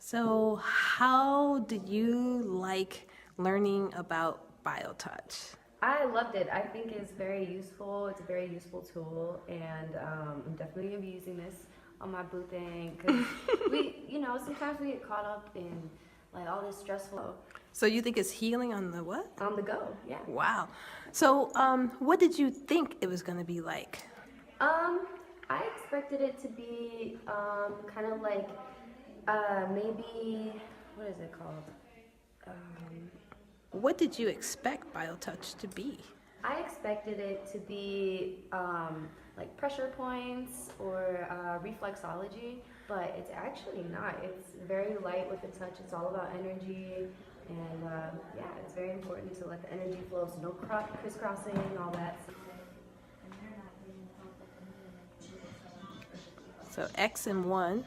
So, how did you like learning about BioTouch? I loved it. I think it's very useful. It's a very useful tool, and I'm definitely gonna be using this on my boo thing because sometimes we get caught up in like all this stressful So, you think it's healing on the what? on the go. Yeah. Wow. So, what did you think it was going to be like? Um, I expected it to be kind of like maybe what is it called? Um, What did you expect BioTouch to be? I expected it to be like pressure points or reflexology, but it's actually not. It's very light with the touch. It's all about energy, and yeah, it's very important to let the energy flow, so no crisscrossing, all that. So, X and 1